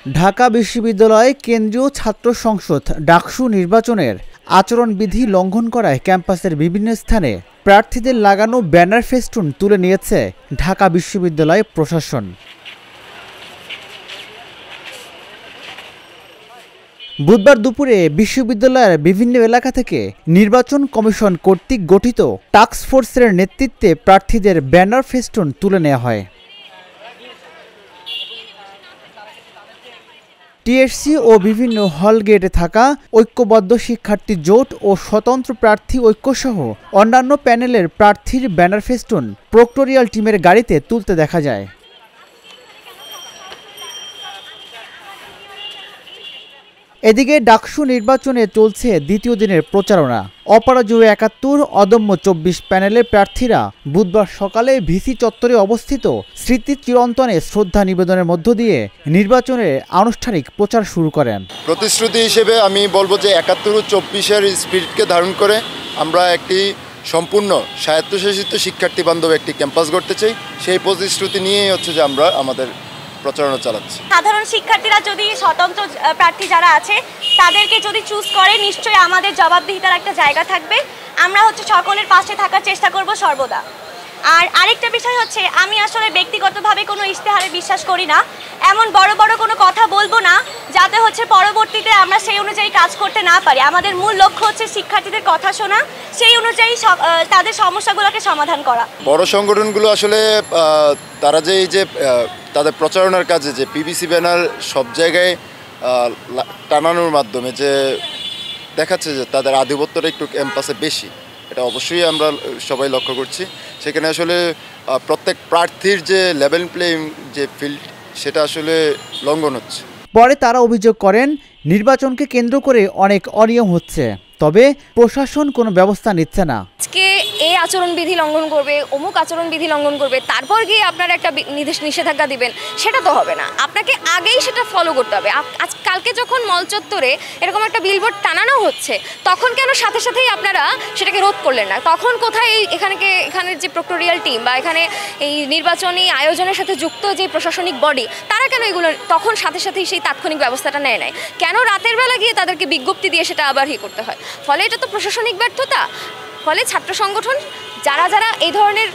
ঢাকা বিশ্ববিদ্যালয় কেন্দ্রীয় ছাত্র সংসদ ডাকসু নির্বাচনের আচরণবিধি লঙ্ঘন করায় ক্যাম্পাসের বিভিন্ন স্থানে প্রার্থীদের লাগানো ব্যানার ফেস্টুন তুলে নিয়েছে ঢাকা বিশ্ববিদ্যালয় প্রশাসন। বুধবার দুপুরে বিশ্ববিদ্যালয়ের বিভিন্ন এলাকা থেকে নির্বাচন কমিশন কর্তৃক গঠিত টাস্ক ফোর্সের নেতৃত্বে প্রার্থীদের ব্যানার ফেস্টুন তুলে নেওয়া হয়। টিএসসি ও বিভিন্ন হল গেটে থাকা ঐক্যবদ্ধ শিক্ষার্থী জোট ও স্বতন্ত্র প্রার্থী ঐক্যসহ অন্যান্য প্যানেলের প্রার্থীর ব্যানার ফেস্টুন প্রক্টোরিয়াল টিমের গাড়িতে তুলতে দেখা যায়। এদিকে ডাকসু নির্বাচনে চলছে দ্বিতীয় দিনের প্রচারণা। অপরাজয় ৭১, অদম্য ২৪ প্যানেলের প্রার্থীরা বুধবার সকালে ভিসি চত্বরে অবস্থিত স্মৃতি চিরন্তনে শ্রদ্ধা নিবেদনের মধ্য দিয়ে নির্বাচনের আনুষ্ঠানিক প্রচার শুরু করেন। প্রতিশ্রুতি হিসেবে আমি বলবো যে ৭১ ও ২৪-এর স্পিরিটকে ধারণ করে আমরা একটি সম্পূর্ণ স্বায়ত্তশাসিত শিক্ষার্থী বান্ধব একটি ক্যাম্পাস গড়তে চাই। সেই প্রতিশ্রুতি নিয়েই হচ্ছে যে আমরা আমাদের প্রচারণা চালাচ্ছি। সাধারণ শিক্ষার্থীরা যদি স্বতন্ত্র প্রার্থী যারা আছে তাদেরকে যদি চুজ করে নিশ্চয়ই আমাদের জবাবদিহিতার একটা জায়গা থাকবে। আমরা সকলের পাশে থাকার চেষ্টা করব সর্বদা। আর আরেকটা বিষয় হচ্ছে, আমি আসলে ব্যক্তিগতভাবে কোনো ইশতেহারে বিশ্বাস করি না। এমন বড় বড় কোনো কথা বলবো না যাতে পরবর্তীতে আমরা সেই অনুযায়ী কাজ করতে না পারি। আমাদের মূল লক্ষ্য হচ্ছে শিক্ষার্থীদের কথা শোনা, সেই অনুযায়ী তাদের সমস্যাগুলোকে সমাধান করা। বড় সংগঠনগুলো আসলে তারা যে এই যে তাদের প্রচারণার কাজে যে পিভিসি ব্যানার সব জায়গায় টানানোর মাধ্যমে যে দেখাচ্ছে যে তাদের আধিপত্যটা একটু ক্যাম্পাসে বেশি, এটা অবশ্যই আমরা সবাই লক্ষ্য করছি। সেখানে আসলে প্রত্যেক প্রার্থীর যে লেভেল প্লেইং যে ফিল্ড সেটা আসলে লঙ্ঘন হচ্ছে। পরে তারা অভিযোগ করেন নির্বাচনকে কেন্দ্র করে অনেক অনিয়ম হচ্ছে, তবে প্রশাসন কোনো ব্যবস্থা নিচ্ছে না। আজকে এই আচরণবিধি লঙ্ঘন করবে, অমুক আচরণবিধি লঙ্ঘন করবে, তারপর গিয়ে আপনারা একটা নিষেধাজ্ঞা দিবেন, সেটা তো হবে না। আপনাকে আগেই সেটা ফলো করতে হবে। কালকে যখন মল চত্বরে এরকম একটা বিলবোর্ড টানানো হচ্ছে, তখন কেন সাথে সাথেই আপনারা সেটাকে রোধ করলেন না? তখন কোথায় এখানের যে প্রক্টোরিয়াল টিম বা এখানে এই নির্বাচনী আয়োজনের সাথে যুক্ত যে প্রশাসনিক বডি, তারা কেন এগুলো তখন সাথে সাথেই সেই তাৎক্ষণিক ব্যবস্থাটা নেয় নাই? কেন রাতের বেলা গিয়ে তাদেরকে বিজ্ঞপ্তি দিয়ে সেটা আবার করতে হয়? ফলে এটা তো প্রশাসনিক ব্যর্থতা। ফলে ছাত্র সংগঠন যারা এই ধরনের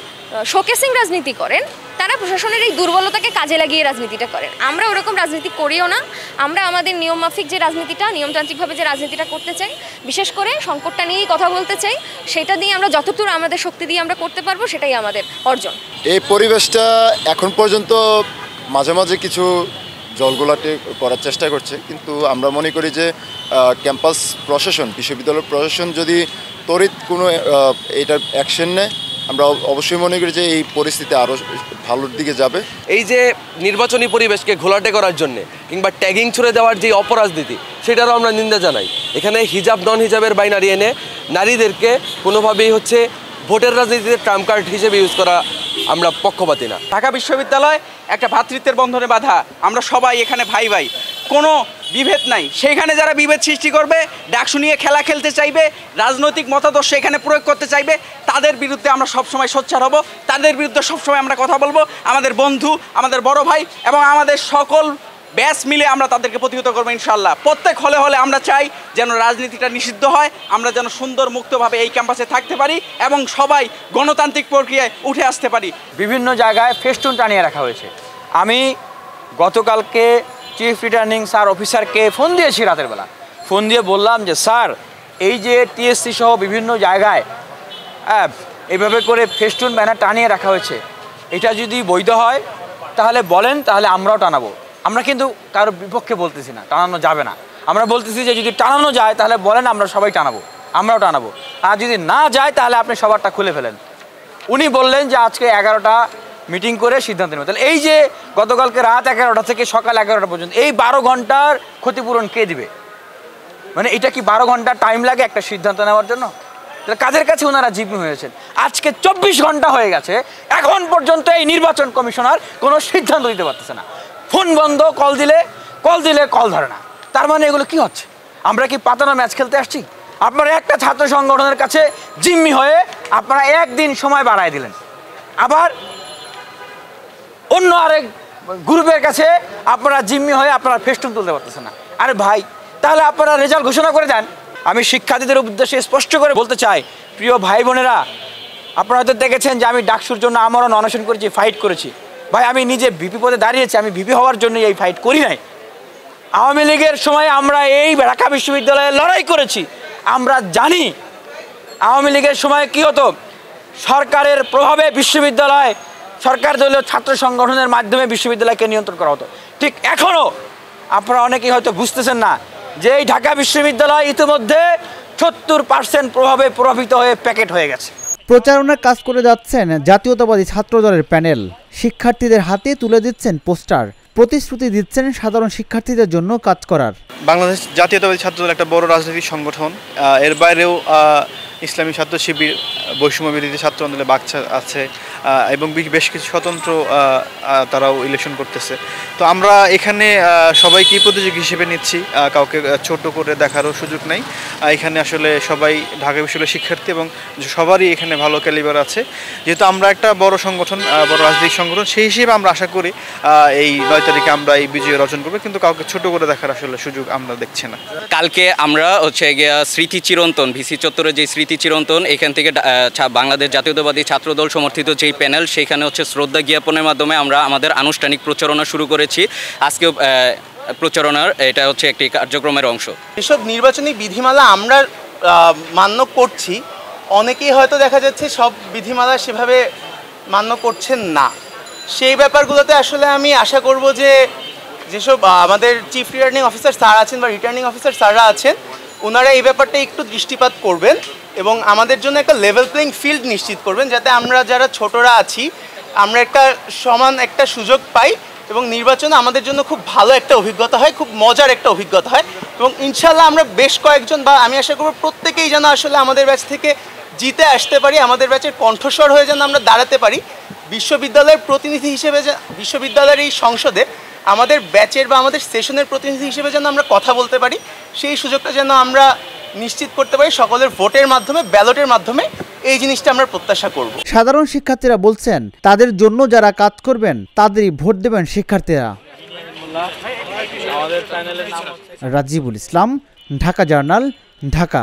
শোকেসিং রাজনীতি করেন, তারা প্রশাসনের এই দুর্বলতাকে কাজে লাগিয়ে রাজনীতিটা করেন। আমরা ওরকম রাজনীতি করিও না। আমরা আমাদের নিয়মমাফিক যে রাজনীতিটা, নিয়মতান্ত্রিকভাবে যে রাজনীতিটা করতে চাই, বিশেষ করে সংকটটা নিয়েই কথা বলতে চাই, সেটা দিয়ে আমরা যতদূর আমাদের শক্তি দিয়ে আমরা করতে পারবো, সেটাই আমাদের অর্জন। এই পরিবেশটা এখন পর্যন্ত মাঝে মাঝে কিছু জলঘোলাটে করার চেষ্টা করছে, কিন্তু আমরা মনে করি যে ক্যাম্পাস প্রশাসন, বিশ্ববিদ্যালয় প্রশাসন যদি তড়িৎ কোনো এটার অ্যাকশন নেয়, আমরা অবশ্যই মনে করি যে এই পরিস্থিতি আরও ভালোর দিকে যাবে। এই যে নির্বাচনী পরিবেশকে ঘোলাটে করার জন্য কিংবা ট্যাগিং ছুড়ে দেওয়ার যে অপরাজনীতি, সেটারও আমরা নিন্দা জানাই। এখানে হিজাব নন হিজাবের বাইনারি এনে নারীদেরকে কোনোভাবেই ভোটের রাজনীতিতে ট্রাম্প কার্ড হিসেবে ইউজ করা আমরা পক্ষপাতী না। ঢাকা বিশ্ববিদ্যালয় একটা ভ্রাতৃত্বের বন্ধনে বাঁধা, আমরা সবাই এখানে ভাই ভাই, কোনো বিভেদ নাই। সেইখানে যারা বিভেদ সৃষ্টি করবে, ডাকসু নিয়ে খেলা খেলতে চাইবে, রাজনৈতিক মতাদর্শ এখানে প্রয়োগ করতে চাইবে, তাদের বিরুদ্ধে আমরা সবসময় সোচ্চার হব, তাদের বিরুদ্ধে সবসময় আমরা কথা বলবো। আমাদের বন্ধু, আমাদের বড় ভাই এবং আমাদের সকল ব্যাস মিলে আমরা তাদেরকে প্রতিহত করবো ইনশাল্লাহ। প্রত্যেক হলে হলে আমরা চাই যেন রাজনীতিটা নিষিদ্ধ হয়, আমরা যেন সুন্দর মুক্তভাবে এই ক্যাম্পাসে থাকতে পারি এবং সবাই গণতান্ত্রিক প্রক্রিয়ায় উঠে আসতে পারি। বিভিন্ন জায়গায় ফেস্টুন টানিয়ে রাখা হয়েছে। আমি গতকালকে চিফ রিটার্নিং অফিসারকে ফোন দিয়েছি, রাতের বেলা ফোন দিয়ে বললাম যে স্যার, এই যে টিএসসি সহ বিভিন্ন জায়গায় এইভাবে করে ফেস্টুন ব্যানার টানিয়ে রাখা হয়েছে, এটা যদি বৈধ হয় তাহলে বলেন, তাহলে আমরাও টানাবো। আমরা কিন্তু কারোর বিপক্ষে বলতেছি না টানানো যাবে না, আমরা বলতেছি যে যদি টানানো যায় তাহলে বলেন, আমরা সবাই টানাবো, আমরাও টানাবো। আর যদি না যায় তাহলে আপনি সবারটা খুলে ফেলেন। উনি বললেন যে আজকে 11টা মিটিং করে সিদ্ধান্ত নেবেন। তাহলে এই যে গতকালকে রাত 11টা থেকে সকাল 11টা পর্যন্ত এই 12 ঘন্টার ক্ষতিপূরণ কে দিবে? মানে এটা কি 12 ঘন্টা টাইম লাগে একটা সিদ্ধান্ত নেওয়ার জন্য? তাহলে কাদের কাছে ওনারা জিম্মি হয়েছেন? আজকে 24 ঘন্টা হয়ে গেছে, এখন পর্যন্ত এই নির্বাচন কমিশনার কোনো সিদ্ধান্ত দিতে পারতেছে না। ফোন বন্ধ, কল দিলে কল ধরে না। তার মানে এগুলো কি হচ্ছে? আমরা কি পাতানো ম্যাচ খেলতে আসছি? আপনারা একটা ছাত্র সংগঠনের কাছে জিম্মি হয়ে আপনারা একদিন সময় বাড়ায় দিলেন, আবার অন্য আরেক গ্রুপের কাছে আপনারা জিম্মি হয়ে আপনারা ফেস্টুন তুলতে পারতেছেন না। আরে ভাই, তাহলে আপনারা রেজাল্ট ঘোষণা করে দেন। আমি শিক্ষার্থীদের উদ্দেশ্যে স্পষ্ট করে বলতে চাই, প্রিয় ভাই বোনেরা, আপনারা হয়তো দেখেছেন যে আমি ডাকসুর জন্য আমরণ অনশন করেছি, ফাইট করেছি। ভাই, আমি নিজে ভিপি পদে দাঁড়িয়েছি, আমি ভিপি হওয়ার জন্য এই ফাইট করি নাই। আওয়ামী লীগের সময় আমরা এই ঢাকা বিশ্ববিদ্যালয়ে লড়াই করেছি। আমরা জানি আওয়ামী লীগের সময় কী হতো, সরকারের প্রভাবে বিশ্ববিদ্যালয়, সরকার দলীয় ছাত্র সংগঠনের মাধ্যমে বিশ্ববিদ্যালয়কে নিয়ন্ত্রণ করা হতো। ঠিক এখনও আপনারা অনেকেই হয়তো বুঝতেছেন না যে এই ঢাকা বিশ্ববিদ্যালয় ইতিমধ্যে 70% প্রভাবে প্রভাবিত হয়ে প্যাকেট হয়ে গেছে। প্রচারণার কাজ করে যাচ্ছেন জাতীয়তাবাদী ছাত্রদলের প্যানেল। শিক্ষার্থীদের হাতে তুলে দিচ্ছেন পোস্টার, প্রতিশ্রুতি দিচ্ছেন সাধারণ শিক্ষার্থীদের জন্য কাজ করার। বাংলাদেশ জাতীয়তাবাদী ছাত্রদল একটা বড় রাজনৈতিক সংগঠন। এর বাইরেও ইসলামী ছাত্র শিবির, বৈষম্য বিরোধী ছাত্র আন্দোলনে বাকছা আছে এবং বেশ কিছু স্বতন্ত্র তারাও ইলেকশন করতেছে। তো আমরা এখানে সবাইকেই প্রতিযোগী হিসেবে নিচ্ছি, কাউকে ছোট করে দেখারও সুযোগ নেই। এখানে আসলে সবাই ঢাকা বিশ্ববিদ্যালয়ের শিক্ষার্থী এবং সবারই এখানে ভালো ক্যালিবার আছে। যেহেতু আমরা একটা বড় সংগঠন, বড় রাজনৈতিক সংগঠন, সেই হিসেবে আমরা আশা করি এই 9 তারিখে আমরা এই বিজয় অর্জন করবো, কিন্তু কাউকে ছোট করে দেখার আসলে সুযোগ আমরা দেখছি না। কালকে আমরা হচ্ছে গিয়া স্মৃতি চিরন্তন, ভিসি চত্বরে যে স্মৃতি চিরন্তন, এখান থেকে বাংলাদেশ জাতীয়তাবাদী ছাত্রদল সমর্থিত যেই প্যানেল, সেখানে হচ্ছে শ্রদ্ধা জ্ঞাপনের মাধ্যমে আমরা আমাদের আনুষ্ঠানিক প্রচারণা শুরু করেছি। আজকেও প্রচারণার এটা হচ্ছে একটি কার্যক্রমের অংশ। এসব নির্বাচনী বিধিমালা আমরা মান্য করছি, অনেকেই হয়তো দেখা যাচ্ছে সব বিধিমালা সেভাবে মান্য করছেন না। সেই ব্যাপারগুলোতে আসলে আমি আশা করব যে যেসব আমাদের চিফ রিটার্নিং অফিসার স্যার আছেন বা রিটার্নিং অফিসার স্যাররা আছেন, ওনারা এই ব্যাপারটা একটু দৃষ্টিপাত করবেন এবং আমাদের জন্য একটা লেভেল প্লেইং ফিল্ড নিশ্চিত করবেন, যাতে আমরা যারা ছোটরা আছি আমরা একটা সমান একটা সুযোগ পাই এবং নির্বাচনে আমাদের জন্য খুব ভালো একটা অভিজ্ঞতা হয়, খুব মজার একটা অভিজ্ঞতা হয়। এবং ইনশাল্লাহ আমরা বেশ কয়েকজন, বা আমি আশা করব প্রত্যেকেই যেন আসলে আমাদের ব্যাচ থেকে জিতে আসতে পারি, আমাদের ব্যাচের কণ্ঠস্বর হয়ে যেন আমরা দাঁড়াতে পারি। বিশ্ববিদ্যালয়ের প্রতিনিধি হিসেবে যে বিশ্ববিদ্যালয়ের এই সংসদে আমাদের ব্যাচের বা আমাদের সেশনের প্রতিনিধি হিসেবে যেন আমরা কথা বলতে পারি, সেই সুযোগটা যেন আমরা নিশ্চিত করতে পারি সকলের ভোটের মাধ্যমে, ব্যালটের মাধ্যমে। এই জিনিসটা আমরা প্রত্যাশা করব। সাধারণ শিক্ষার্থীরা বলছেন, তাদের জন্য যারা কাজ করবেন তাদেরই ভোট দেবেন শিক্ষার্থীরা। রাজিবুল ইসলাম, ঢাকা জার্নাল, ঢাকা।